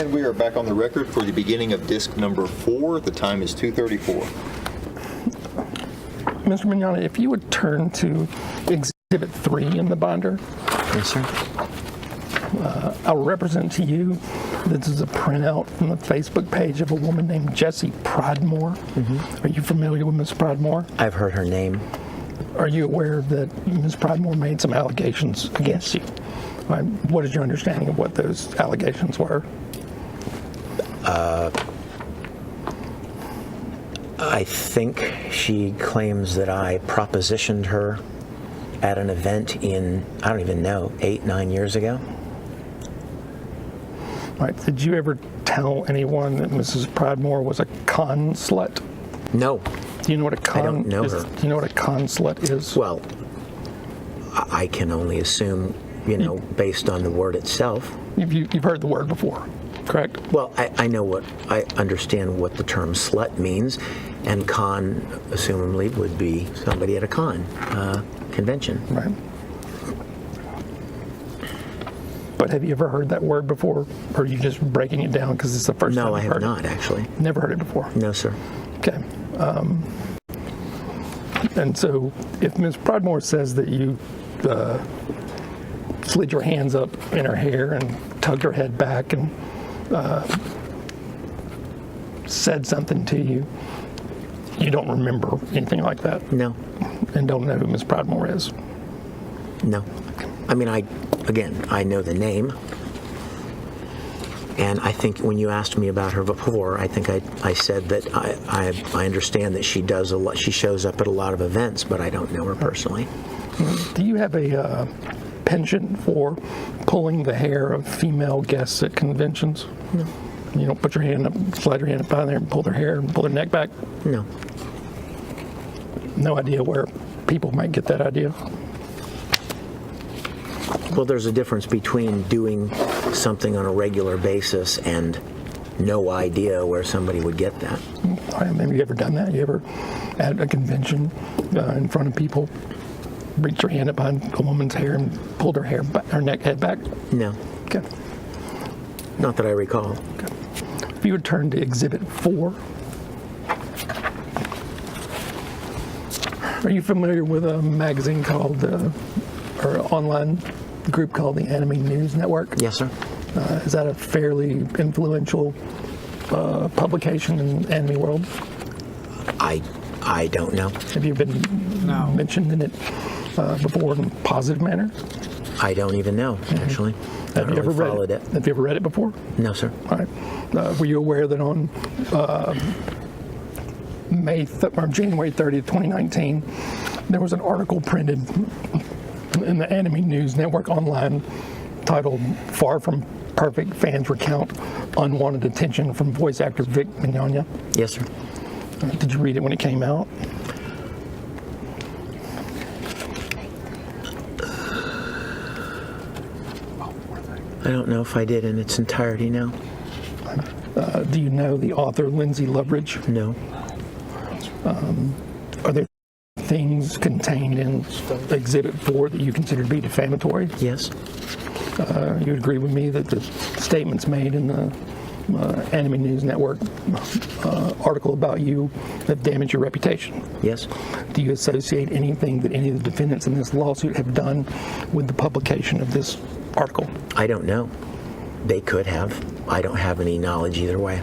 And we are back on the record for the beginning of disc number 4. The time is 2:34. Mr. Mignogna, if you would turn to Exhibit 3 in the binder. Yes, sir. I'll represent to you, this is a printout from the Facebook page of a woman named Jessie Pridemore. Are you familiar with Ms. Pridemore? I've heard her name. Are you aware that Ms. Pridemore made some allegations against you? What is your understanding of what those allegations were? I think she claims that I propositioned her at an event in, I don't even know, 8-9 years ago. All right. Did you ever tell anyone that Mrs. Pridemore was a con slut? No. Do you know what a con I don't know is? her. Do you know what a con slut is? Well, I can only assume, based on the word itself. You've heard the word before, correct? Well, I understand what the term slut means, and con, assumably, would be somebody at a con convention. Right. But have you ever heard that word before, or are you just breaking it down because it's the first time No, I you've have heard not, actually. Never heard it before? No, sir. Okay. And so if Ms. Pridemore says that you slid your hands up in her hair and tugged her head back and said something to you, you don't remember anything like that? No. And don't know who Ms. Pridemore is? No. I mean, I know the name. And I think when you asked me about her before, I think I said that I understand that she does a lot. She shows up at a lot of events, but I don't know her personally. Do you have a penchant for pulling the hair of female guests at conventions? No. You don't put your hand up, slide your hand up on there and pull their hair and pull their neck back? No. No idea where people might get that idea? Well, there's a difference between doing something on a regular basis and no idea where somebody would get that. Have you ever done that? You ever at a convention in front of people reached your hand up behind a woman's hair and pulled her head back? No. Okay. Not that I recall. Okay. If you would turn to Exhibit 4. Are you familiar with a magazine called, or online group called the Anime News Network? Yes, sir. Is that a fairly influential publication in the anime world? I don't know. Have you been mentioned in it before in a positive manner? I don't even know, actually. Have you ever followed read it? Have you ever read it before? No, sir. All right. Were you aware that on January 30th, 2019, there was an article printed in the Anime News Network online titled "Far from Perfect, Fans Recount Unwanted Attention from Voice Actor Vic Mignogna"? Yes, sir. Did you read it when it came out? I don't know if I did in its entirety now. Do you know the author, Lindsay Loveridge? No. Are there things contained in Exhibit 4 that you consider to be defamatory? Yes. You would agree with me that the statements made in the Anime News Network article about you have damaged your reputation? Yes. Do you associate anything that any of the defendants in this lawsuit have done with the publication of this article? I don't know. They could have. I don't have any knowledge either way.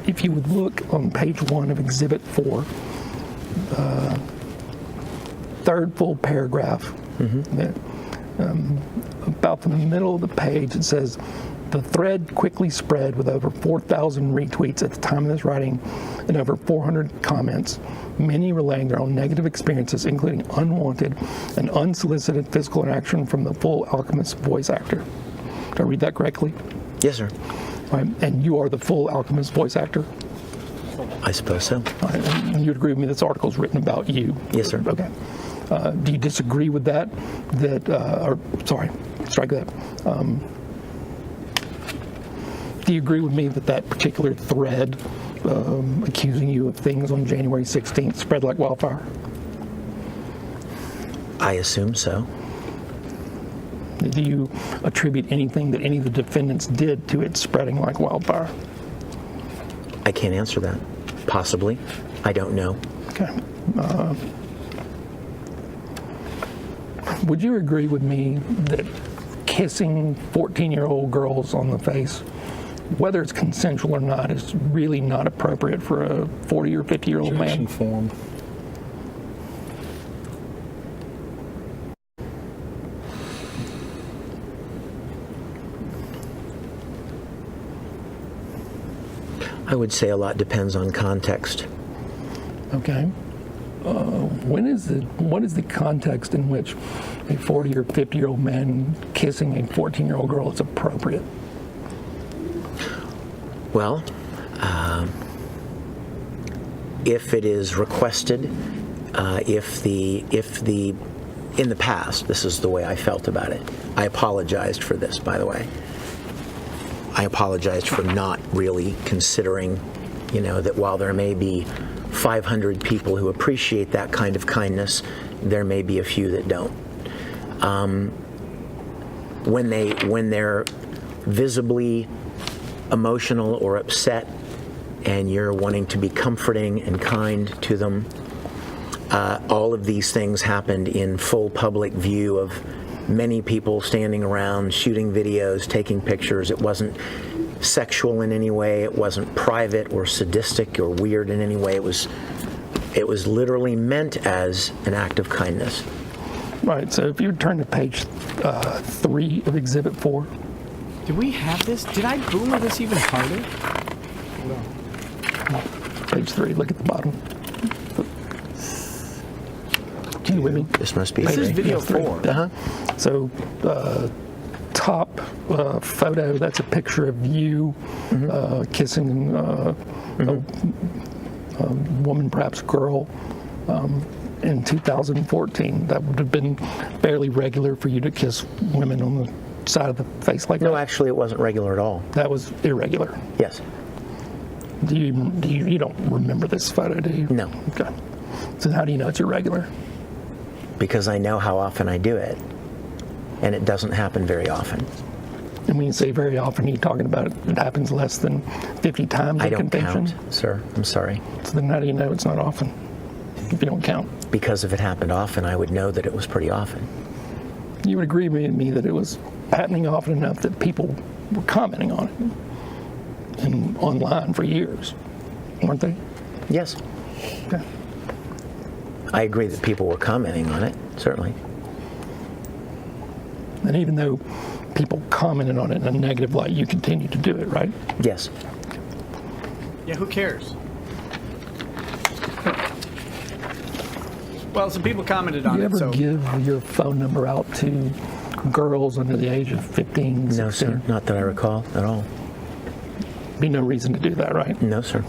If you would look on page 1 of Exhibit 4, third full paragraph, about the middle of the page, it says, "The thread quickly spread with over 4,000 retweets at the time of this writing and over 400 comments, many relaying their own negative experiences, including unwanted and unsolicited physical interaction from the Full Alchemist voice actor." Did I read that correctly? Yes, sir. Right. And you are the Full Alchemist voice actor? I suppose so. Right. And you'd agree with me this article is written about you? Yes, sir. Okay. Do you disagree with that? Strike that. Do you agree with me that that particular thread accusing you of things on January 16th spread like wildfire? I assume so. Do you attribute anything that any of the defendants did to it spreading like wildfire? I can't answer that. Possibly. I don't know. Okay. Would you agree with me that kissing 14-year-old girls on the face, whether it's consensual or not, is really not appropriate for a 40 or 50-year-old man? Form. I would say a lot depends on context. Okay. What is the context in which a 40 or 50-year-old man kissing a 14-year-old girl is appropriate? Well, if it is requested, if in the past, this is the way I felt about it. I apologized for this, by the way. I apologized for not really considering, that while there may be 500 people who appreciate that kind of kindness, there may be a few that don't. When they're visibly emotional or upset, and you're wanting to be comforting and kind to them, all of these things happened in full public view of many people standing around, shooting videos, taking pictures. It wasn't sexual in any way. It wasn't private or sadistic or weird in any way. It was literally meant as an act of kindness. Right. So if you turn to page 3 of Exhibit 4. Did we have this? Did I boomer this even harder? Page 3. Look at the bottom. Can you with me? This must be. This is video 3. 4. Uh-huh. So, top photo, that's a picture of you kissing a woman, perhaps girl, in 2014. That would have been fairly regular for you to kiss women on the side of the face like that? No, actually, it wasn't regular at all. That was irregular. Yes. You don't remember this photo, do you? No. Okay. So how do you know it's irregular? Because I know how often I do it, and it doesn't happen very often. And when you say very often, you're talking about it happens less than 50 times I a don't convention? count, sir. I'm sorry. So then how do you know it's not often if you don't count? Because if it happened often, I would know that it was pretty often. You would agree with me that it was happening often enough that people were commenting on it and online for years, weren't they? Yes. Okay. I agree that people were commenting on it, certainly. And even though people commented on it in a negative light, you continue to do it, right? Yes. Yeah, who cares? Well, some people commented on Do you it, ever so... give your phone number out to girls under the age of 15, 16? No, sir. Not that I recall at all. Be no reason to do that, right? No, sir.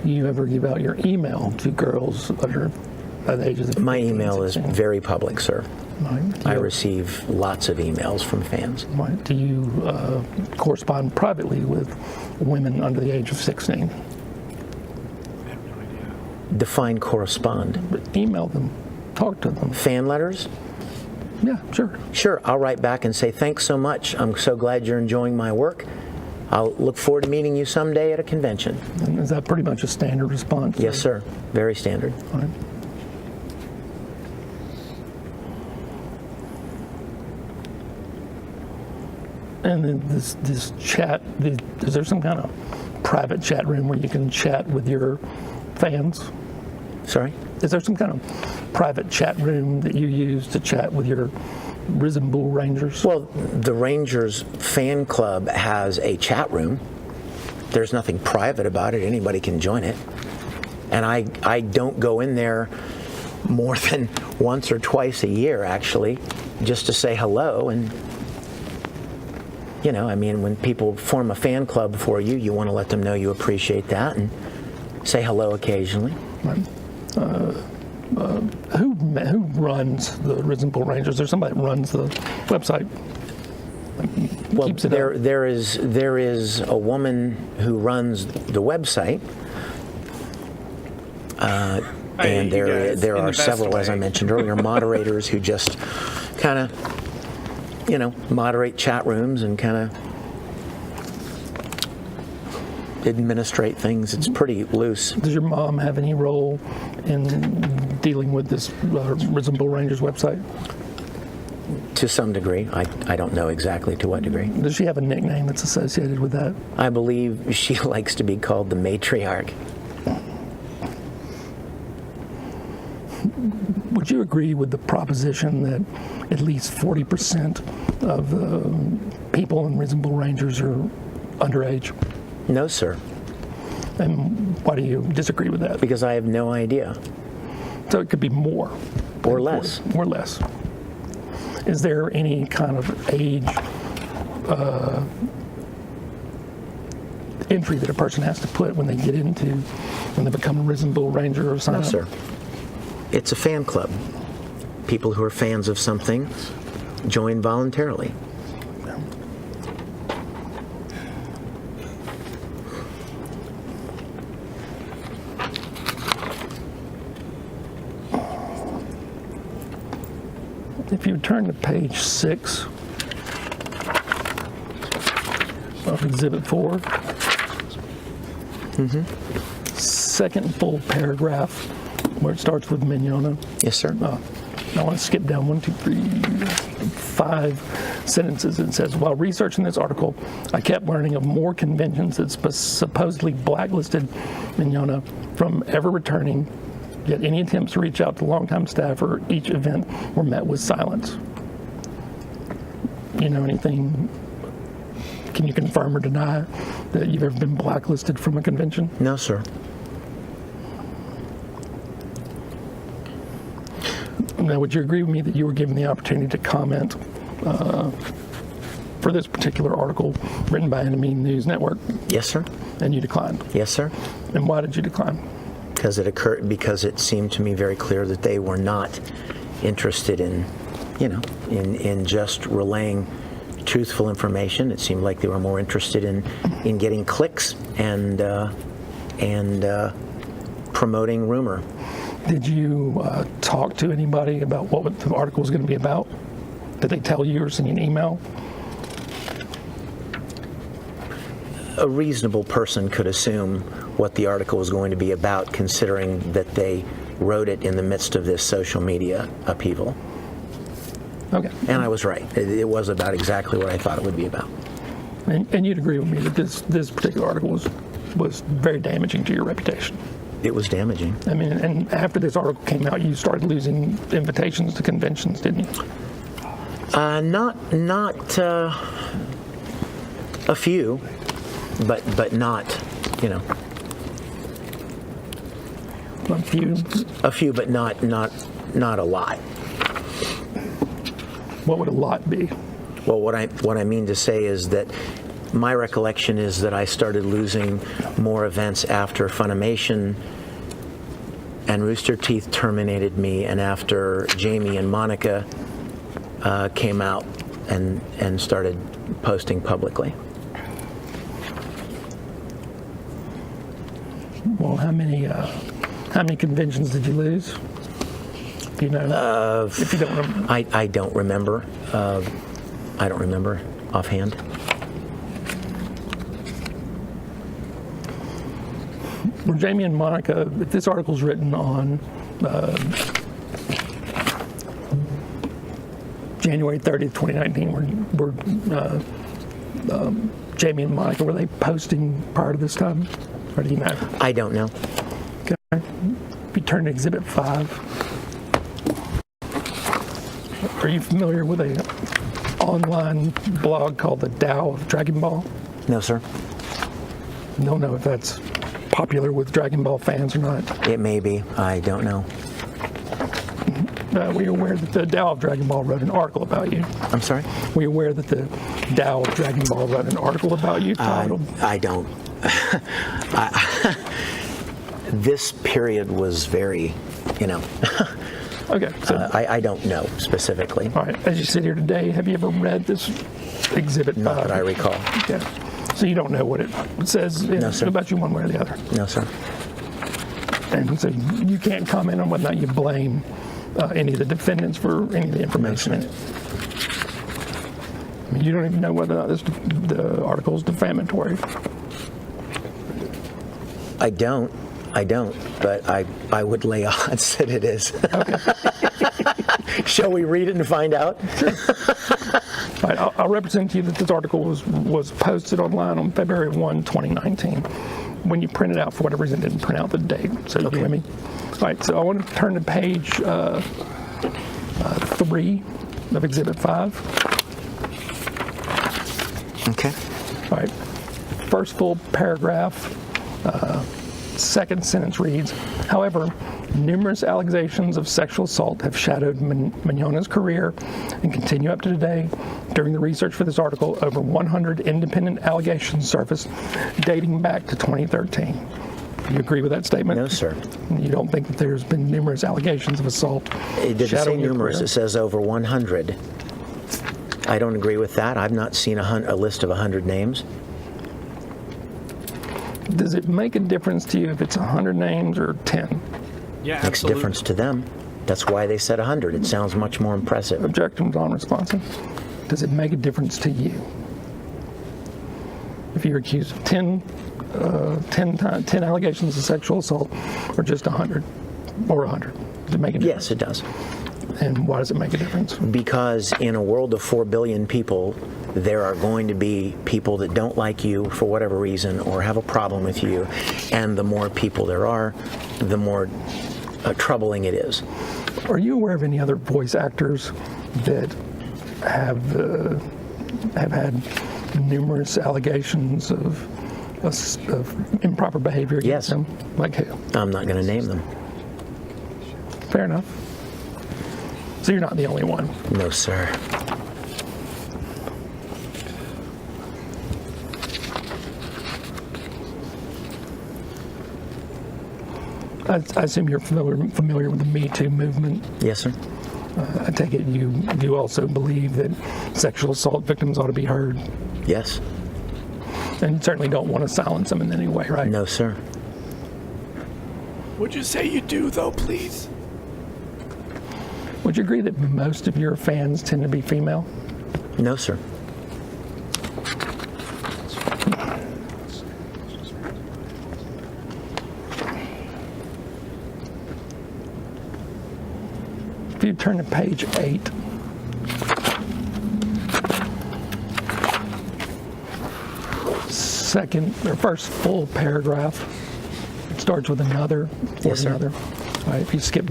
You ever give out your email to girls under the ages of 15, My email is 16? very public, sir. Right. Do I you- receive lots of emails from fans. Right. Do you correspond privately with women under the age of 16? I have no idea. Define correspond. But email them, talk to them. Fan letters? Yeah, sure. Sure, I'll write back and say, thanks so much. I'm so glad you're enjoying my work. I'll look forward to meeting you someday at a convention. And is that pretty much a standard response? Yes, sir. Very standard. All right. And then this chat, is there some kind of private chat room where you can chat with your fans? Sorry? Is there some kind of private chat room that you use to chat with your Risen Bull Rangers? Well, the Rangers fan club has a chat room. There's nothing private about it. Anybody can join it. And I don't go in there more than once or twice a year, actually, just to say hello. And, I mean, when people form a fan club for you, you want to let them know you appreciate that and say hello occasionally. Right. Who runs the Risen Bull Rangers? There's somebody that runs the website. Well, Keeps it up. there is a woman who runs the website, and you guys, there in are the best several, as I way. mentioned earlier, moderators who just kind of moderate chat rooms and kind of administrate things. It's pretty loose. Does your mom have any role in dealing with this Reasonable Rangers website? To some degree. I don't know exactly to what degree. Does she have a nickname that's associated with that? I believe she likes to be called the matriarch. Would you agree with the proposition that at least 40% of the people in Reasonable Rangers are underage? No, sir. And why do you disagree with that? Because I have no idea. So it could be more. Or less. Or less. Is there any kind of age entry that a person has to put when they become a Reasonable Ranger or sign No, up? sir. It's a fan club. People who are fans of something join voluntarily. If you turn to page 6 of Exhibit 4, second full paragraph where it starts with Mignogna. Yes, sir. I want to skip down 1, 2, 3, 5 sentences. It says, while researching this article, I kept learning of more conventions that supposedly blacklisted Mignogna from ever returning, yet any attempts to reach out to longtime staff for each event were met with silence. You know anything? Can you confirm or deny that you've ever been blacklisted from a convention? No, sir. Now, would you agree with me that you were given the opportunity to comment for this particular article written by Enemy News Network, Yes, sir. and you declined? Yes, sir. And why did you decline? Because it seemed to me very clear that they were not interested in just relaying truthful information. It seemed like they were more interested in getting clicks and promoting rumor. Did you talk to anybody about what the article was going to be about? Did they tell you or send you an email? A reasonable person could assume what the article was going to be about, considering that they wrote it in the midst of this social media upheaval. Okay. And I was right. It was about exactly what I thought it would be about. And you'd agree with me that this particular article was very damaging to your reputation. It was damaging. I mean, and after this article came out, you started losing invitations to conventions, didn't you? Not a few, but not, A few. a few, but not a lot. What would a lot be? Well, what I mean to say is that my recollection is that I started losing more events after Funimation and Rooster Teeth terminated me, and after Jamie and Monica came out and started posting publicly. Well, how many conventions did you lose? Do you know? If you don't remember. I don't remember. I don't remember offhand. Were Jamie and Monica, if this article's written on January 30th, 2019, were Jamie and Monica, were they posting prior to this time? Or do you know? I don't know. Okay. If you turn to Exhibit 5, are you familiar with a online blog called the Tao of Dragon Ball? No, sir. Don't know if that's popular with Dragon Ball fans or not. It may be. I don't know. Were you aware that the Tao of Dragon Ball wrote an article about you? I'm sorry? Were you aware that the Tao of Dragon Ball wrote an article about you titled? I don't. This period was very, Okay, so I don't know specifically. all right. As you sit here today, have you ever read this Exhibit 5? Not that I recall. Okay. So you don't know what it says No, sir. about you one way or the other. No, sir. And so you can't comment on whether or not you blame any of the defendants for any of the information in it. I mean, you don't even know whether or not the article is defamatory. I don't, but I would lay odds that it is. Okay. Shall we read it and find out? All right, I'll represent to you that this article was posted online on February 1, 2019. When you print it out, for whatever reason, it didn't print out the date. So you with me? All right, so I want to turn to page 3 of Exhibit 5. Okay. All right, first full paragraph, second sentence reads, however, numerous allegations of sexual assault have shadowed Mignogna's career and continue up to today. During the research for this article, over 100 independent allegations surfaced dating back to 2013. Do you agree with that statement? No, sir. You don't think that there's been numerous allegations of assault? It didn't say shadowing your numerous. career? It says over 100. I don't agree with that. I've not seen a list of 100 names. Does it make a difference to you if it's 100 names or 10? Yeah, Makes a absolutely. difference to them. That's why they said 100. It sounds much more impressive. Objection non-responsive. Does it make a difference to you if you're accused of 10 allegations of sexual assault or just 100 or 100? Does it make a difference? Yes, it does. And why does it make a difference? Because in a world of 4 billion people, there are going to be people that don't like you for whatever reason or have a problem with you. And the more people there are, the more troubling it is. Are you aware of any other voice actors that have had numerous allegations of improper behavior against Yes. them? Like who? I'm not going to name them. Fair enough. So you're not the only one. No, sir. I assume you're familiar with the Me Too movement. Yes, sir. I take it you also believe that sexual assault victims ought to be heard, Yes. and you certainly don't want to silence them in any way, right? No, sir. Would you say you do, though, please? Would you agree that most of your fans tend to be female? No, sir. If you turn to page 8, first full paragraph, it starts with another or Yes, sir. another. All right, if you skip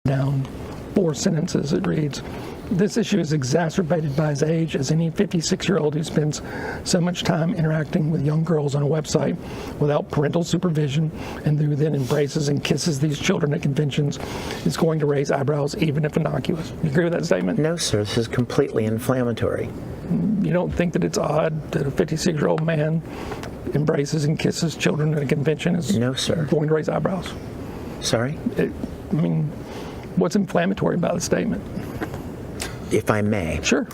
down 4 sentences, it reads, this issue is exacerbated by his age, as any 56-year-old who spends so much time interacting with young girls on a website without parental supervision and who then embraces and kisses these children at conventions is going to raise eyebrows, even if innocuous. You agree with that statement? No, sir. This is completely inflammatory. You don't think that it's odd that a 56-year-old man embraces and kisses children at a convention is No, sir. going to raise eyebrows? Sorry? What's inflammatory about the statement? If I may. Sure.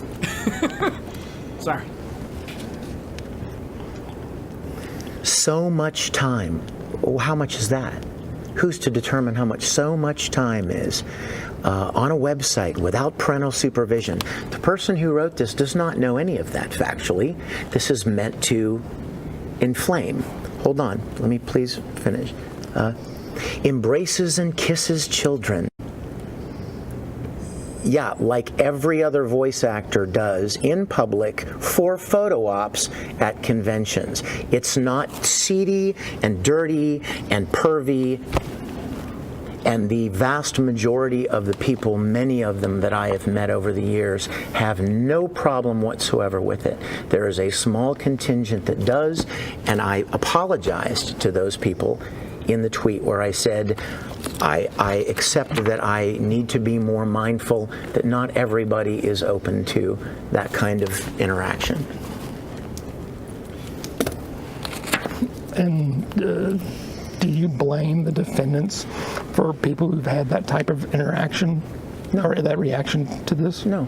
Sorry. So much time. Oh, how much is that? Who's to determine how much so much time is on a website without parental supervision? The person who wrote this does not know any of that factually. This is meant to inflame. Hold on. Let me please finish. Embraces and kisses children. Yeah, like every other voice actor does in public for photo ops at conventions. It's not seedy and dirty and pervy. And the vast majority of the people, many of them that I have met over the years, have no problem whatsoever with it. There is a small contingent that does, and I apologized to those people in the tweet where I said, I accept that I need to be more mindful that not everybody is open to that kind of interaction. And do you blame the defendants for people who've had that type of interaction or that reaction to this? No.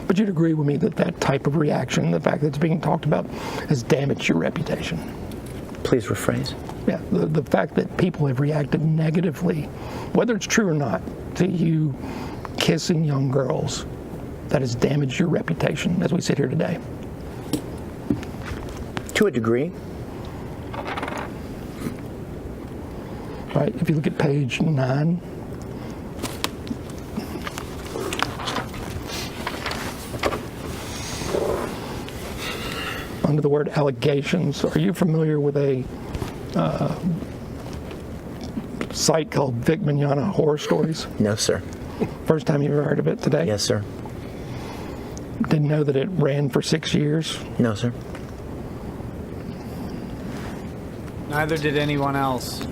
But you'd agree with me that that type of reaction, the fact that it's being talked about, has damaged your reputation? Please rephrase. Yeah, the fact that people have reacted negatively, whether it's true or not, to you kissing young girls that has damaged your reputation as we sit here today? To a degree. All right, if you look at page 9, under the word allegations, are you familiar with a site called Vic Mignogna Horror Stories? No, sir. First time you ever heard of it today? Yes, sir. Didn't know that it ran for 6 years? No, sir. Neither did anyone else.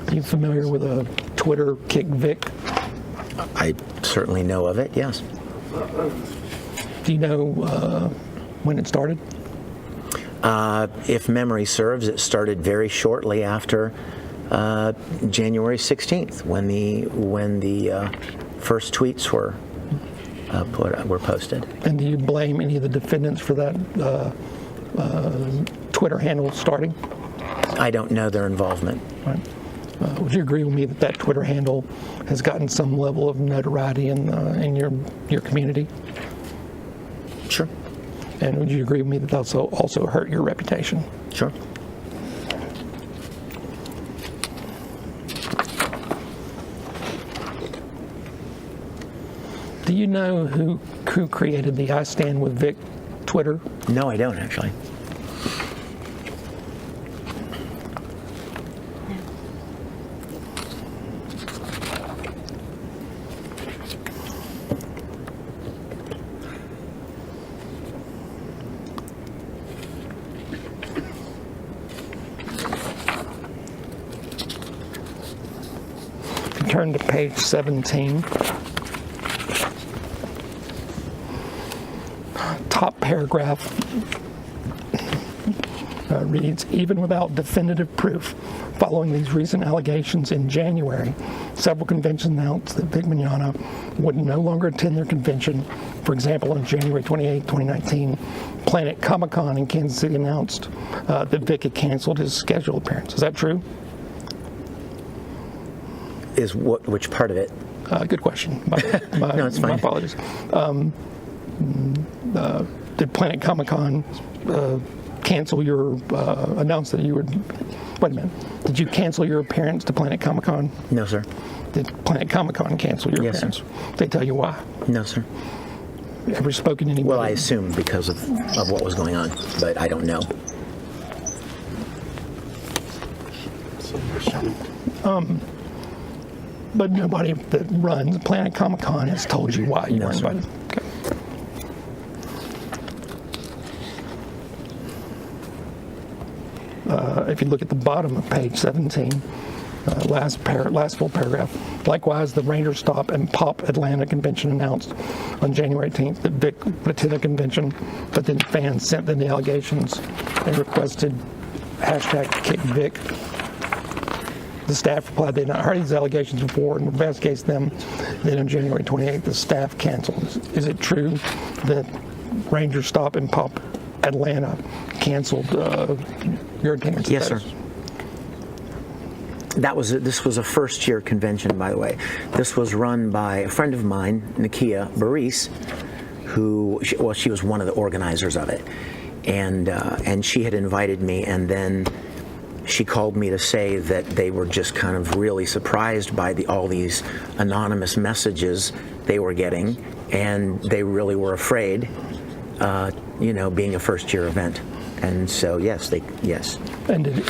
Are you familiar with a Twitter Kick Vic? I certainly know of it, yes. Do you know when it started? If memory serves, it started very shortly after January 16th, when the first tweets were posted. And do you blame any of the defendants for that Twitter handle starting? I don't know their involvement. Right. Would you agree with me that that Twitter handle has gotten some level of notoriety in your community? Sure. And would you agree with me that that's also hurt your reputation? Sure. Do you know who created the I Stand With Vic Twitter? No, I don't actually. Turn to page 17. Top paragraph reads, even without definitive proof, following these recent allegations in January, several conventions announced that Vic Mignogna would no longer attend their convention. For example, on January 28, 2019, Planet Comic-Con in Kansas City announced that Vic had canceled his scheduled appearance. Is that true? Which part of it? Good question. No, it's fine. My apologies. Did Planet Comic-Con cancel your, announce that you would, wait a minute, did you cancel your appearance to Planet Comic-Con? No, sir. Did Planet Comic-Con cancel your Yes, appearance? sir. Did they tell you why? No, sir. Ever spoken to anybody? Well, I assume because of what was going on, but I don't know. But nobody that runs Planet Comic-Con has told you why you No, weren't sir. invited? Okay. If you look at the bottom of page 17, last full paragraph. Likewise, the Ranger Stop and Pop Atlanta convention announced on January 18th that Vic would attend the convention, but then fans sent them the allegations and requested #KickVic. The staff replied they had not heard these allegations before and investigated them. Then on January 28th, the staff canceled. Is it true that Ranger Stop and Pop Atlanta canceled your attendance? Yes, sir. This was a first-year convention, by the way. This was run by a friend of mine, Nakia Baris, she was one of the organizers of it, and she had invited me, and then she called me to say that they were just kind of really surprised by all these anonymous messages they were getting, and they really were afraid, being a first-year event. And so, yes. And did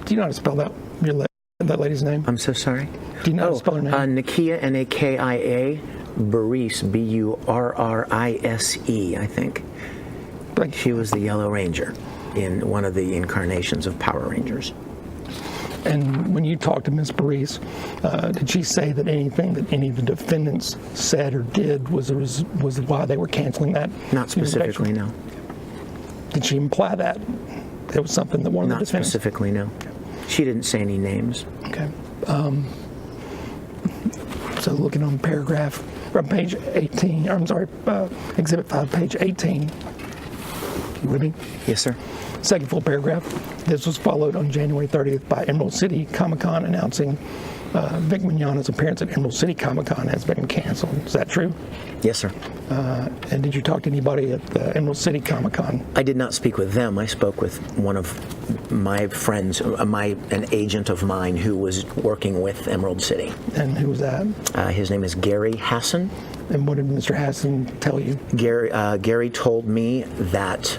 do you know how to spell that lady's name? I'm so sorry. Do you know how to spell her name? Nakia, Nakia, Baris, Burrise, I think. She was the Yellow Ranger in one of the incarnations of Power Rangers. And when you talked to Ms. Baris, did she say that anything that any of the defendants said or did was why they were canceling that? Not specifically, no. Did she imply that it was something that one of the defendants? Not specifically, no. She didn't say any names. Okay. So looking on page 18, I'm sorry, Exhibit 5, page 18. You with me? Yes, sir. Second full paragraph. This was followed on January 30th by Emerald City Comic-Con announcing Vic Mignogna's appearance at Emerald City Comic-Con has been canceled. Is that true? Yes, sir. And did you talk to anybody at the Emerald City Comic-Con? I did not speak with them. I spoke with one of my friends, an agent of mine who was working with Emerald City. And who was that? His name is Gary Hassan. And what did Mr. Hassan tell you? Gary told me that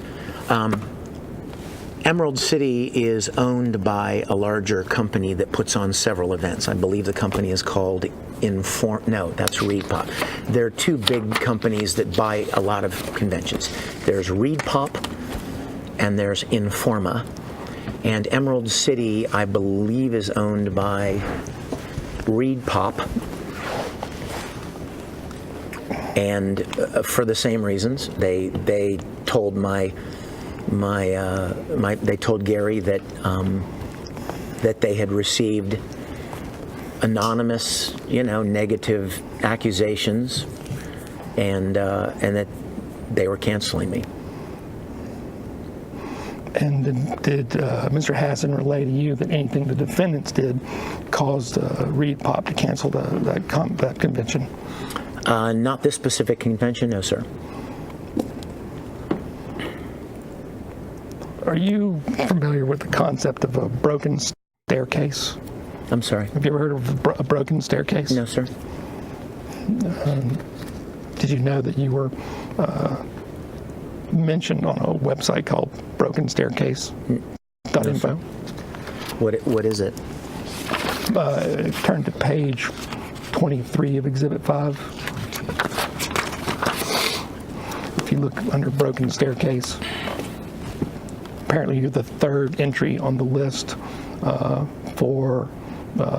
Emerald City is owned by a larger company that puts on several events. I believe the company is called No, that's Reed Pop. There are two big companies that buy a lot of conventions. There's Reed Pop and there's Informa. And Emerald City, I believe, is owned by Reed Pop. And for the same reasons, they told they told Gary that that they had received anonymous, negative accusations, and that they were canceling me. And did Mr. Hassan relay to you that anything the defendants did caused Reed Pop to cancel that convention? Not this specific convention, no, sir. Are you familiar with the concept of a broken staircase? I'm sorry. Have you ever heard of a broken staircase? No, sir. Did you know that you were mentioned on a website called Broken Staircase.info? What is it? Turn to page 23 of Exhibit 5. If you look under Broken Staircase, apparently you're the third entry on the list for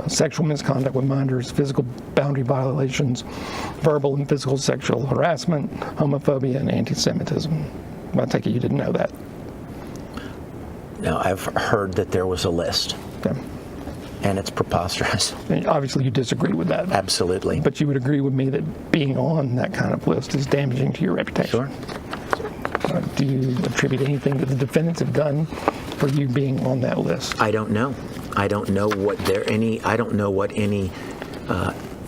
sexual misconduct with minors, physical boundary violations, verbal and physical sexual harassment, homophobia, and anti-Semitism. I take it you didn't know that. No, I've heard that there was a list, Okay. and it's preposterous. And obviously you disagree with that. Absolutely. But you would agree with me that being on that kind of list is damaging to your reputation. Sure. Do you attribute anything that the defendants have done for you being on that list? I don't know. I don't know what any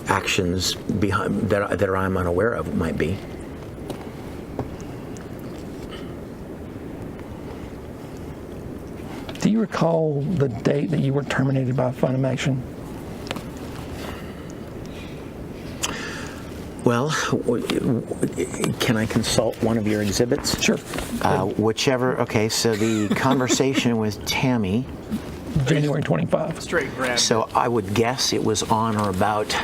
actions behind that I'm unaware of might be. Do you recall the date that you were terminated by Funimation? Well, can I consult one of your exhibits? Sure. Whichever. Okay, so the conversation with Tammy. January 25. Straight grab. So I would guess it was on or about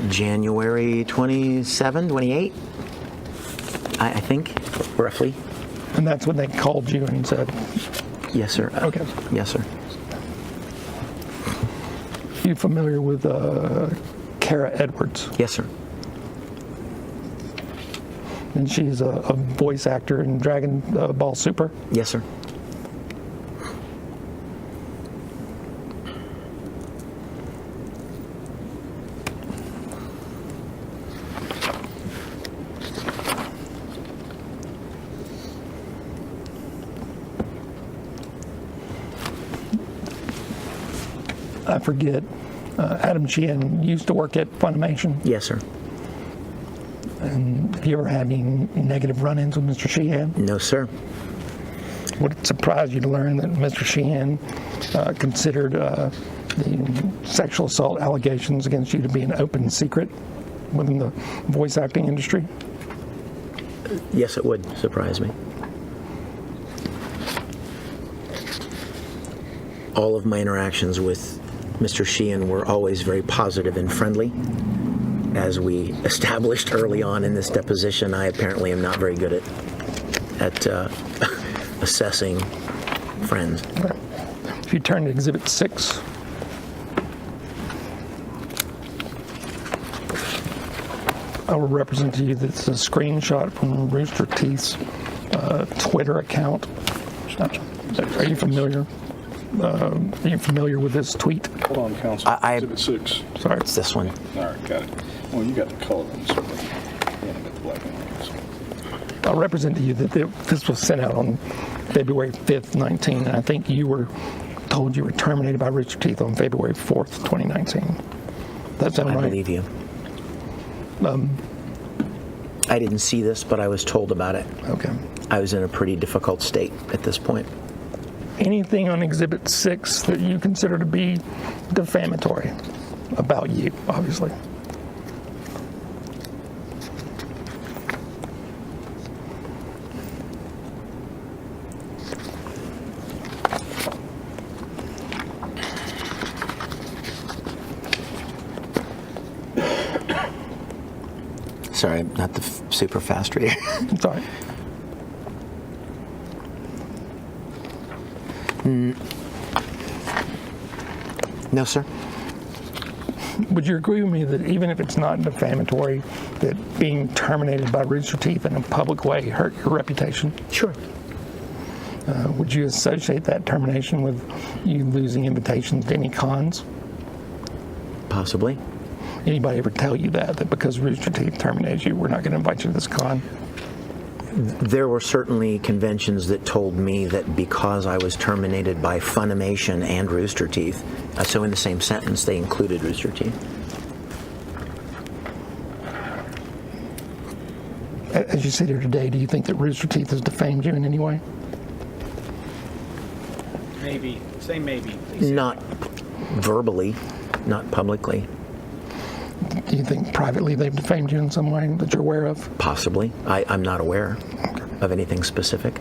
January 27, 28, I think, roughly. And that's when they called you and said, Yes, sir. okay. Yes, sir. You familiar with Kara Edwards? Yes, sir. And she's a voice actor in Dragon Ball Super. Yes, sir. I forget. Adam Sheehan used to work at Funimation. Yes, sir. And have you ever had any negative run-ins with Mr. Sheehan? No, sir. Would it surprise you to learn that Mr. Sheehan considered the sexual assault allegations against you to be an open secret within the voice acting industry? Yes, it would surprise me. All of my interactions with Mr. Sheehan were always very positive and friendly. As we established early on in this deposition, I apparently am not very good at assessing friends. If you turn to Exhibit 6, I will represent to you that it's a screenshot from Rooster Teeth's Twitter account. Are you familiar? Are you familiar with this tweet? Hold on, counsel. Exhibit 6. Sorry. It's this one. All right, got it. Well, you got the color on this one. Yeah, I got the black and white. I'll represent to you that this was sent out on February 5th, 19, and I think you were told you were terminated by Rooster Teeth on February 4th, 2019. That sound right? I believe you. I didn't see this, but I was told about it. Okay. I was in a pretty difficult state at this point. Anything on Exhibit 6 that you consider to be defamatory about you, obviously? Sorry, not the super fast reader. Sorry. No, sir. Would you agree with me that even if it's not defamatory, that being terminated by Rooster Teeth in a public way hurt your reputation? Sure. Would you associate that termination with you losing invitations to any cons? Possibly. Anybody ever tell you that because Rooster Teeth terminated you, we're not going to invite you to this con? There were certainly conventions that told me that because I was terminated by Funimation and Rooster Teeth, so in the same sentence they included Rooster Teeth. As you sit here today, do you think that Rooster Teeth has defamed you in any way? Maybe. Say maybe. Please. Not verbally, not publicly. Do you think privately they've defamed you in some way that you're aware of? Possibly. I'm not aware of anything specific.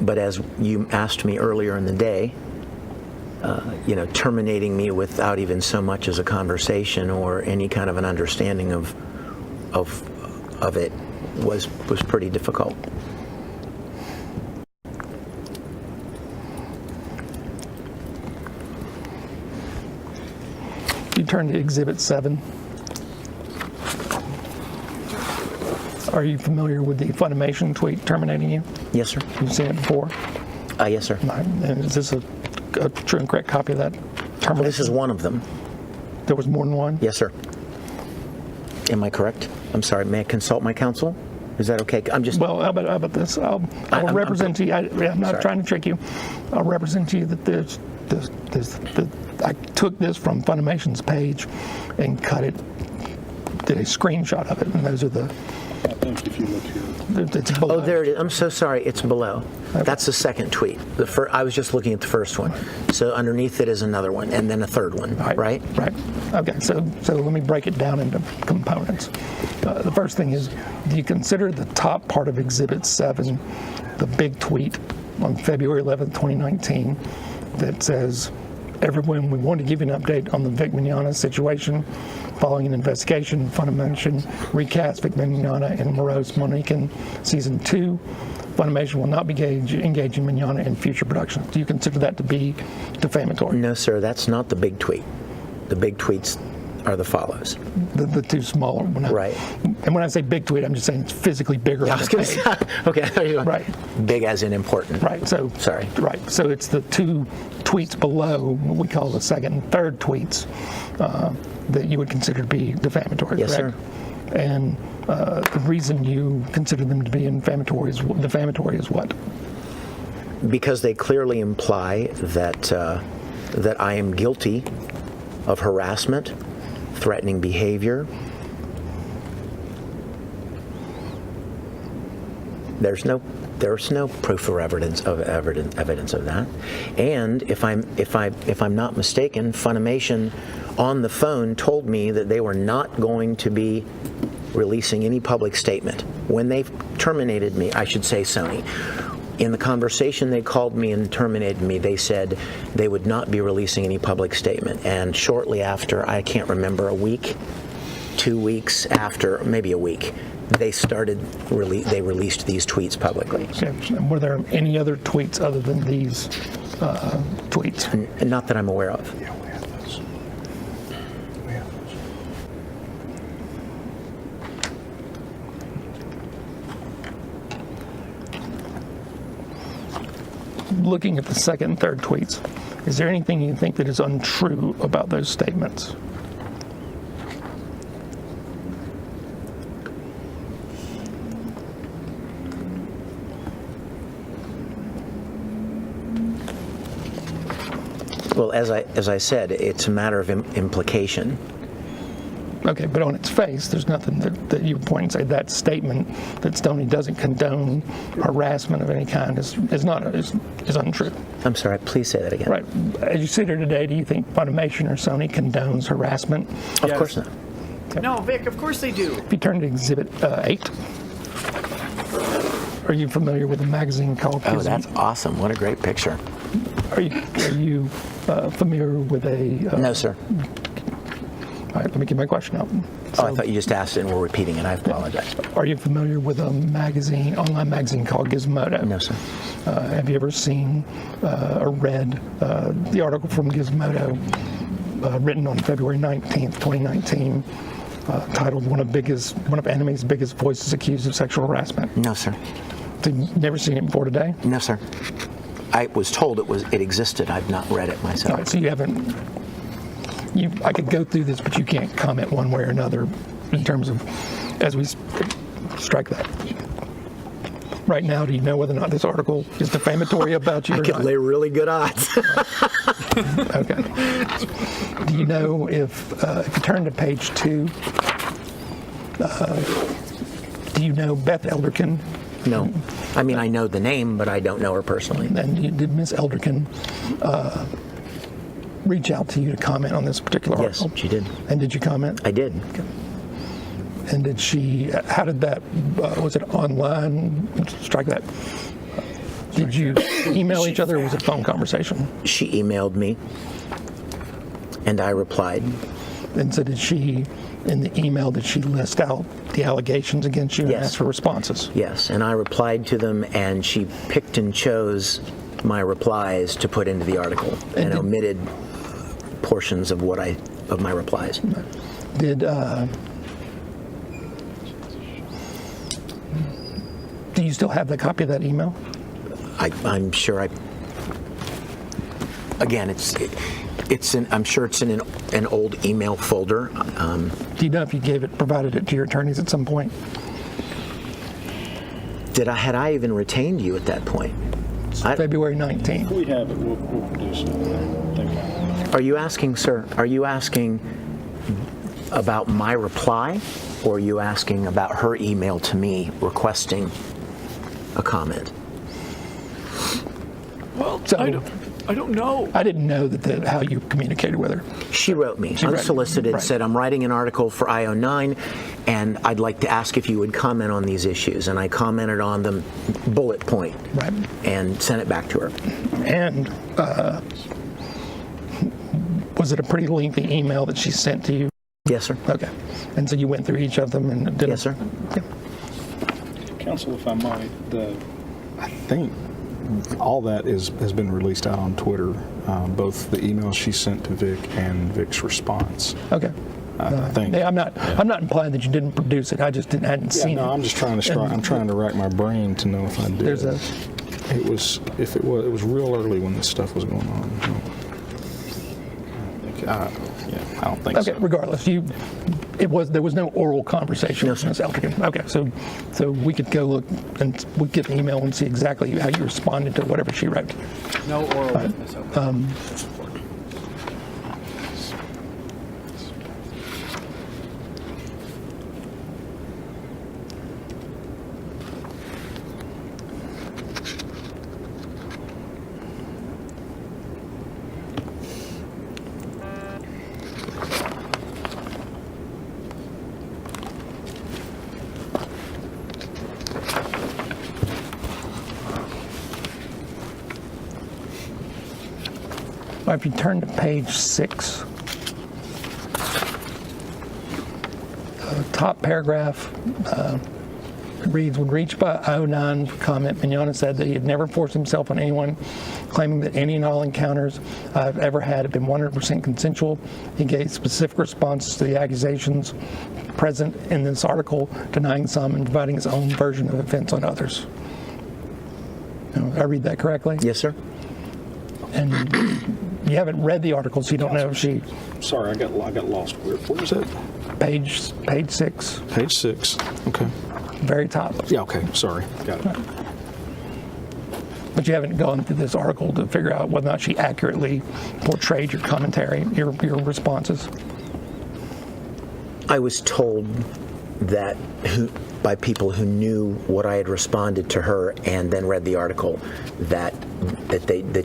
But as you asked me earlier in the day, terminating me without even so much as a conversation or any kind of an understanding of it was pretty difficult. You turn to Exhibit 7. Are you familiar with the Funimation tweet terminating you? Yes, sir. You've seen it before? Yes, sir. And is this a true and correct copy of that termination? This is one of them. There was more than one? Yes, sir. Am I correct? I'm sorry. May I consult my counsel? Is that okay? I'm just. Well, how about this? I'll represent to you. I'm not sorry. trying to trick you. I'll represent to you that there's I took this from Funimation's page and did a screenshot of it, and those are the. I think if you look here. It's below. Oh, there it is. I'm so sorry. It's below. Okay. That's the second tweet. I was just looking at the first one. So underneath it is another one, and then a third one, right? Right. Okay, so let me break it down into components. The first thing is, do you consider the top part of Exhibit 7 the big tweet on February 11th, 2019 that says, everyone, we want to give you an update on the Vic Mignogna situation. Following an investigation, Funimation recast Vic Mignogna and Morose Monique in Season 2. Funimation will not be engaging Mignogna in future productions. Do you consider that to be defamatory? No, sir. That's not the big tweet. The big tweets are the follows. The two smaller ones. Right. And when I say big tweet, I'm just saying it's physically bigger. I was going to say, okay, there you go. Right. Big as in important. Right. So sorry. Right. So it's the two tweets below, what we call the second and third tweets, that you would consider to be defamatory. Yes, correct? sir. And the reason you consider them to be defamatory is what? Because they clearly imply that I am guilty of harassment, threatening behavior. There's no proof or evidence of that. And if I'm not mistaken, Funimation on the phone told me that they were not going to be releasing any public statement. When they terminated me, I should say Sony, in the conversation they called me and terminated me, they said they would not be releasing any public statement. And shortly after, I can't remember, a week, 2 weeks after, maybe a week, they released these tweets publicly. Okay. Were there any other tweets other than these tweets? Not that I'm aware of. Yeah, we have those. We have those. Looking at the second and third tweets, is there anything you think that is untrue about those statements? Well, as I said, it's a matter of implication. Okay, but on its face, there's nothing that you would point and say that statement that Stoney doesn't condone harassment of any kind is untrue. I'm sorry, please say that again. Right. As you sit here today, do you think Funimation or Sony condones harassment? Of course not. No, Vic, of course they do. If you turn to Exhibit 8, are you familiar with a magazine called? Oh, that's awesome. What a great picture. Are you familiar with a? No, sir. All right, let me get my question out. Oh, I thought you just asked it and we're repeating it. I apologize. Are you familiar with a online magazine called Gizmodo? No, sir. Have you ever seen or read the article from Gizmodo written on February 19th, 2019, titled "One of Anime's Biggest Voices Accused of Sexual Harassment"? No, sir. So you've never seen it before today? No, sir. I was told it existed. I've not read it myself. All right, so you haven't. I could go through this, but you can't comment one way or another in terms of, as we strike that. Right now, do you know whether or not this article is defamatory about you? I could lay really good odds. Okay. Do you know if you turn to page 2, do you know Beth Elderkin? No. I mean, I know the name, but I don't know her personally. And did Ms. Elderkin reach out to you to comment on this particular Yes, article? she did. And did you comment? I did. And did she, how did that, was it online? Strike that. Did you email each other or was it phone conversation? She emailed me, and I replied. And so did she, in the email, did she list out the allegations against you and Yes. ask for responses? Yes, and I replied to them, and she picked and chose my replies to put into the article and omitted portions of my replies. Do you still have the copy of that email? I'm sure again, I'm sure it's in an old email folder. Do you know if you provided it to your attorneys at some point? Had I even retained you at that point? February 19th. We have it, we'll produce it. Thank you. Are you asking, sir, about my reply, or are you asking about her email to me requesting a comment? Well, So- I don't know. I didn't know how you communicated with her. She wrote me, wrote- unsolicited, right. said, I'm writing an article for IO9, and I'd like to ask if you would comment on these issues. And I commented on them bullet point Right. and sent it back to her. And was it a pretty lengthy email that she sent to you? Yes, sir. Okay. And so you went through each of them and did Yes, sir. Okay. Counsel, if I might, I think all that has been released out on Twitter, both the emails she sent to Vic and Vic's response. Okay. I think. Yeah, I'm not implying that you didn't produce it. I just hadn't Yeah, seen no, it. I'm just trying to I'm trying to rack my brain to know if I did. It was real early when this stuff was going on. I don't think Okay, so. regardless, there was no oral conversation No, with sir. Ms. Elderkin. Okay, so we could go look and we get the email and see exactly how you responded to whatever she wrote. No oral witness. Okay. If you turn to page 6, top paragraph reads, when reached by IO9 comment, Mignogna said that he had never forced himself on anyone, claiming that any and all encounters I've ever had have been 100% consensual. He gave specific responses to the accusations present in this article, denying some and providing his own version of events on others. I read that correctly? Yes, sir. And you haven't read the article, so you don't know if she... Sorry, I got lost. Where is it? Page 6, Page 6. Okay. very top. Yeah. Okay. Sorry. Got it. But you haven't gone through this article to figure out whether or not she accurately portrayed your commentary, your responses. I was told that by people who knew what I had responded to her and then read the article that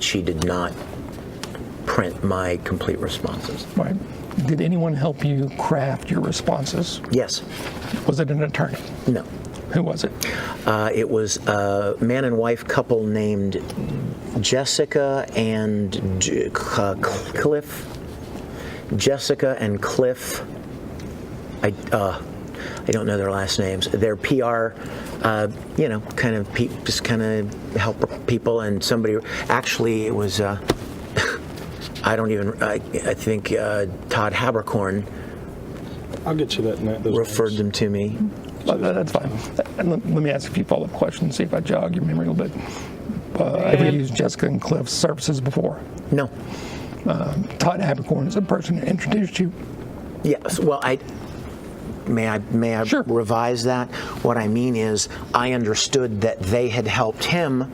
she did not print my complete responses. Right. Did anyone help you craft your responses? Yes. Was it an attorney? No. Who was it? It was a man and wife couple named Jessica and Cliff. Jessica and Cliff. I don't know their last names. They're PR, kind of just kind of help people. And somebody, actually, it was. I think Todd Habercorn I'll get you that. Those referred names. them to me. Well, that's fine. And let me ask a few follow-up questions, see if I jog your memory a little bit. Have you used Jessica and Cliff's services before? No. Todd Habercorn is a person that introduced you. Yes. Well, may I Sure. revise that? What I mean is, I understood that they had helped him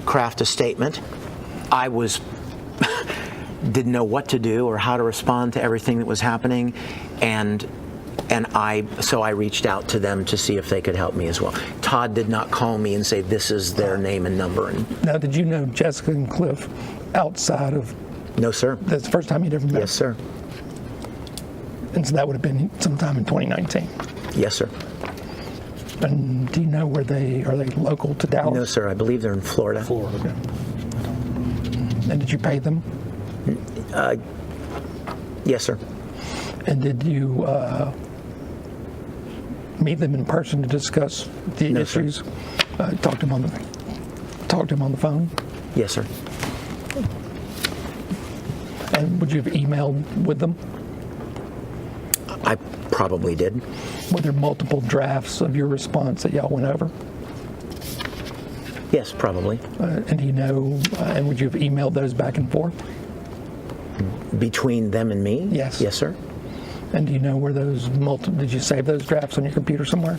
craft a statement. I didn't know what to do or how to respond to everything that was happening, so I reached out to them to see if they could help me as well. Todd did not call me and say this is their name and number. Now, did you know Jessica and Cliff outside of? No, sir. That's the first time you'd ever met? Yes, sir. And so that would have been sometime in 2019. Yes, sir. And do you know are they local to Dallas? No, sir. I believe they're in Florida. Florida. And did you pay them? Yes, sir. And did you meet them in person to discuss the No, sir. issues? Talk to them on the phone? Yes, sir. And would you have emailed with them? I probably did. Were there multiple drafts of your response that y'all went over? Yes, probably. And do you know, and would you have emailed those back and forth? Between them and me? Yes. Yes, sir. And do you know where did you save those drafts on your computer somewhere?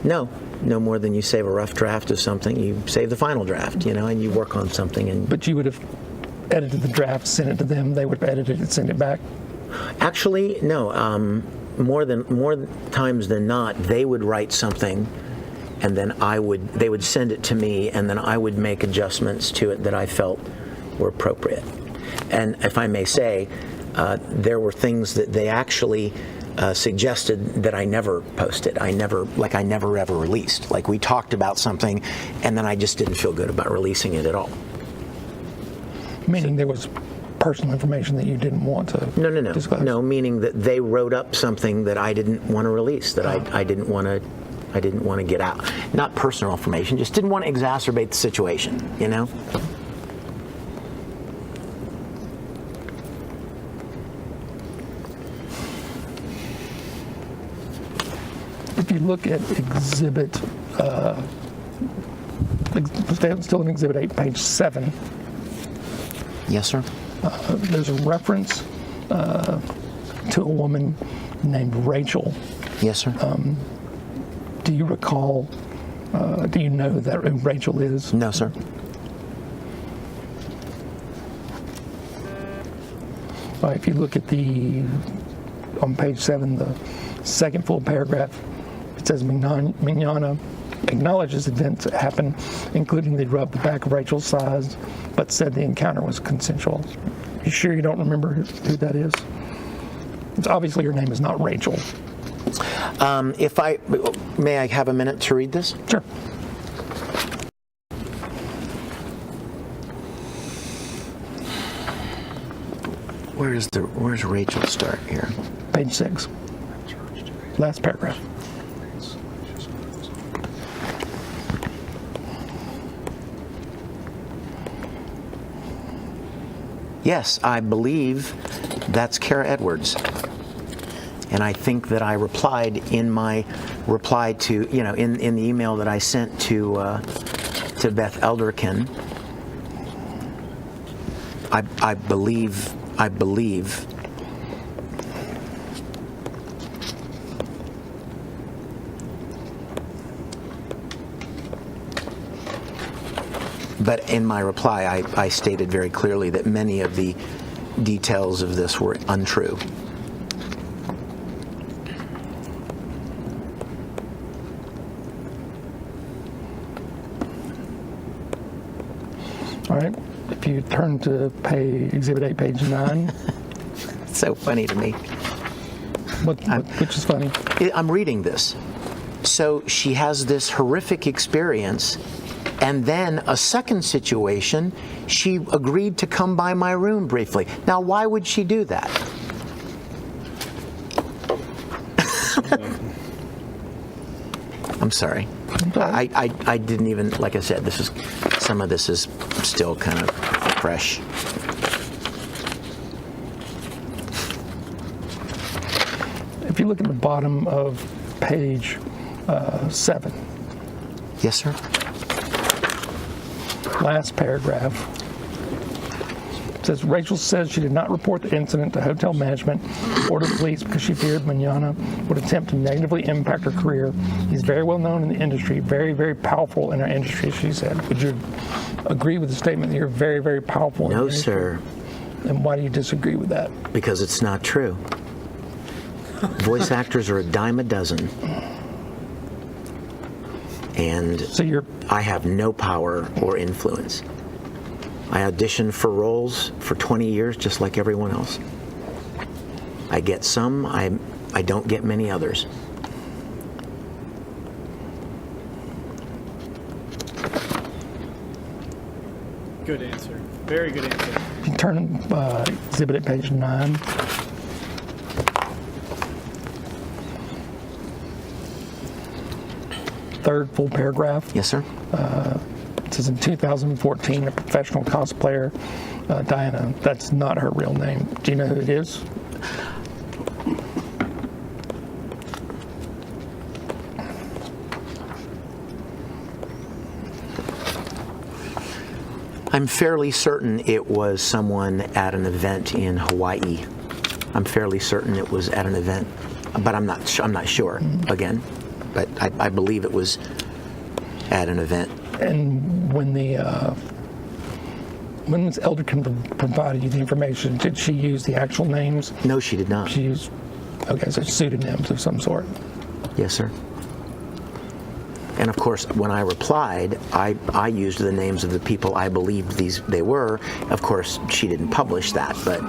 No. No more than you save a rough draft of something. You save the final draft, and you work on something. And But you would have edited the draft, sent it to them, they would have edited it, sent it back? actually, no. More times than not, they would write something, and then they would send it to me, and then I would make adjustments to it that I felt were appropriate. And if I may say, there were things that they actually suggested that I never posted. I never ever released. Like, we talked about something, and then I just didn't feel good about releasing it at all. Meaning there was personal information that you didn't want to disclose? No, meaning that they wrote up something that I didn't want to release, that I didn't want to get out. Not personal information, just didn't want to exacerbate the situation, If you look at exhibit, still in Exhibit 8, page 7, Yes, sir. there's a reference to a woman named Rachel. Yes, sir. Do you recall, do you know that who Rachel is? No, sir. If you look at on page 7, the second full paragraph, it says Mignogna acknowledges events that happened, including they rubbed the back of Rachel's thighs, but said the encounter was consensual. You sure you don't remember who that is? It's obviously her name is not Rachel. May I have a minute to read this? Sure. Where's Rachel start here? Page 6. Last paragraph. Yes, I believe that's Kara Edwards. And I think that I replied in my reply to, in the email that I sent to Beth Elderkin. I believe. But in my reply, I stated very clearly that many of the details of this were untrue. All right. If you turn to Exhibit 8, page 9, It's so funny to me. which is funny. I'm reading this. So she has this horrific experience, and then a second situation, she agreed to come by my room briefly. Now, why would she do that? I'm sorry. I didn't even, like I said, some of this is still kind of fresh. If you look at the bottom of page 7, Yes, sir? last paragraph, it says, Rachel says she did not report the incident to hotel management or to police because she feared Mignogna would attempt to negatively impact her career. He's very well known in the industry, very, very powerful in our industry, she said. Would you agree with the statement that you're very, very powerful in the No, industry? sir, And why do you disagree with that? because it's not true. Voice actors are a dime a dozen. And So you're I have no power or influence. I auditioned for roles for 20 years just like everyone else. I get some, I don't get many others. Good answer. Very good answer. if you turn Exhibit at page 9. Third full paragraph. Yes, sir? It says in 2014, a professional cosplayer, Diana, that's not her real name. Do you know who it is? I'm fairly certain it was someone at an event in Hawaii. I'm fairly certain it was at an event, but I'm not sure again. But I believe it was at an event. And when Ms. Elderkin provided you the information, did she use the actual names? No, she did not. She used, okay, so pseudonyms of some sort. Yes, sir. And of course, when I replied, I used the names of the people I believed they were. Of course, she didn't publish that, but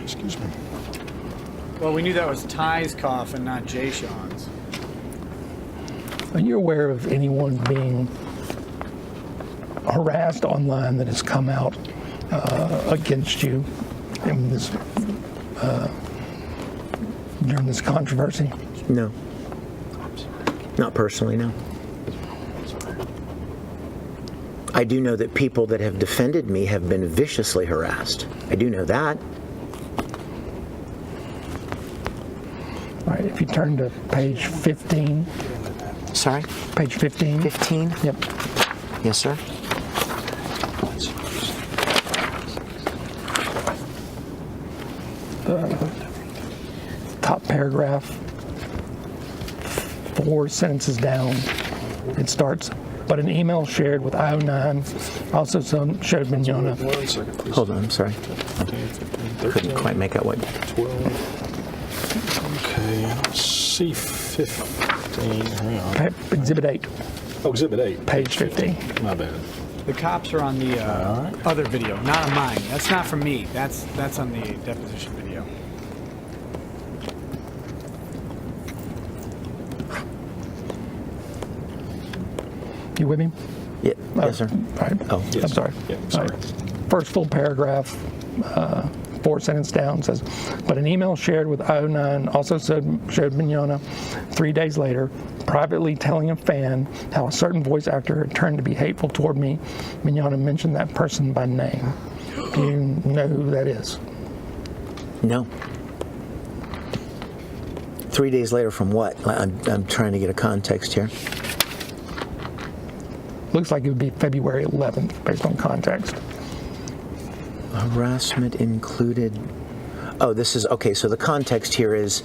Excuse me. Well, we knew that was Ty's cough and not Jay Sean's. Are you aware of anyone being harassed online that has come out against you in this, during this controversy? no. Not personally, no. I do know that people that have defended me have been viciously harassed. I do know that. All right, if you turn to page 15. Sorry? Page 15. 15? Yep. Yes, sir? Top paragraph, 4 sentences down. It starts, but an email shared with IO9 also showed Mignogna. 1 second, please. Hold on, I'm sorry. 13, Couldn't quite make out what. 12. Okay, I don't see 15. Hang on. Okay, Exhibit 8, Oh, Exhibit 8. page 15. My bad. The cops are on the other video, not on mine. That's not from me. That's on the deposition video. You with me? Yeah, yes, sir. All right. Oh, yes. I'm sorry. Yeah, All sorry. right. First full paragraph, 4 sentences down says, but an email shared with IO9 also showed Mignogna 3 days later, privately telling a fan how a certain voice actor had turned to be hateful toward me. Mignogna mentioned that person by name. Do you know who that is? No. 3 days later from what? I'm trying to get a context here. Looks like it would be February 11th, based on context. Harassment included. Oh, this is okay. So the context here is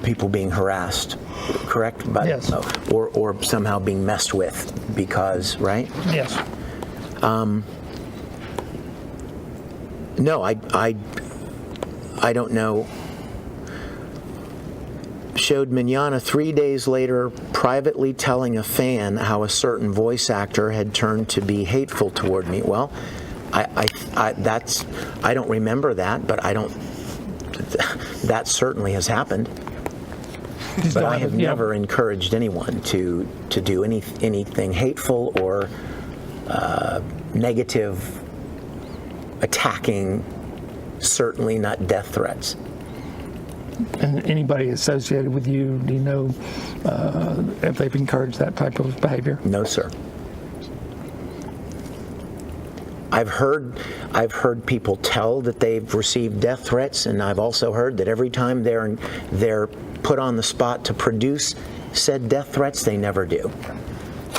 people being harassed, correct? But, Yes. Or somehow being messed with because, right? Yes. No, I don't know. Showed Mignogna 3 days later privately telling a fan how a certain voice actor had turned to be hateful toward me. Well, I don't remember that, but that certainly has happened. But I have never encouraged anyone to do anything hateful or negative, attacking, certainly not death threats. And anybody associated with you, do you know if they've encouraged that type of behavior? No, sir. I've heard people tell that they've received death threats, and I've also heard that every time they're put on the spot to produce said death threats, they never do.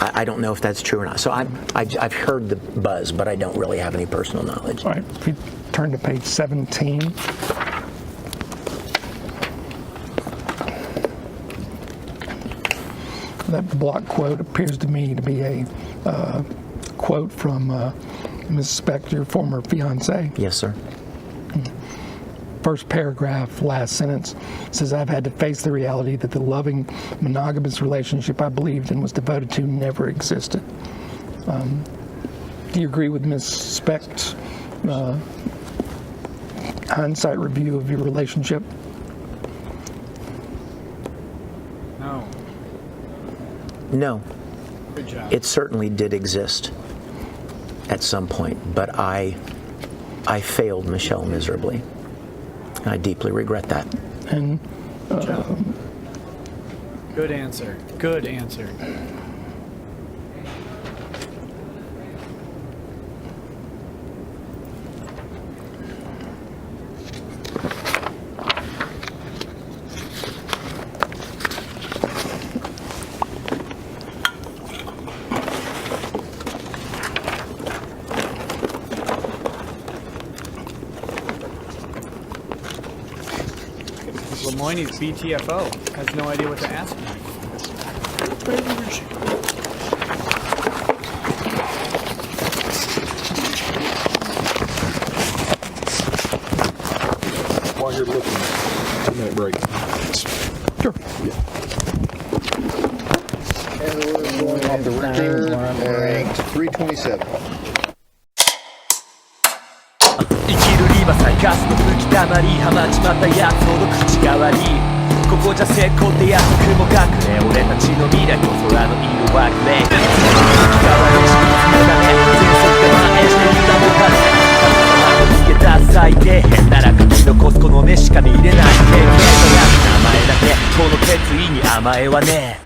I don't know if that's true or not. So I've heard the buzz, but I don't really have any personal knowledge. All right, if you turn to page 17. That block quote appears to me to be a quote from Ms. Speck, your former fiance. Yes, sir. First paragraph, last sentence, says, I've had to face the reality that the loving, monogamous relationship I believed and was devoted to never existed. Do you agree with Ms. Speck's hindsight review of your relationship? No. No. Good job. It certainly did exist at some point, but I failed Michelle miserably. I deeply regret that. And Good answer. Good answer. Lemoyne's BTFO has no idea what to ask me. While you're looking, 2-minute break. sure. And we're going off the record at 327. 生きるリバサイガスの吹き溜まりハマっちまったやつほど口が悪いここじゃ成功ってやつ雲隠れ俺たちの未来と空の色はグレー口が悪いしのため全速で蔓延していたのかねつけた最低変なら書き残すこの目しか見れない経験となる名前だけこの決意に甘えはねえ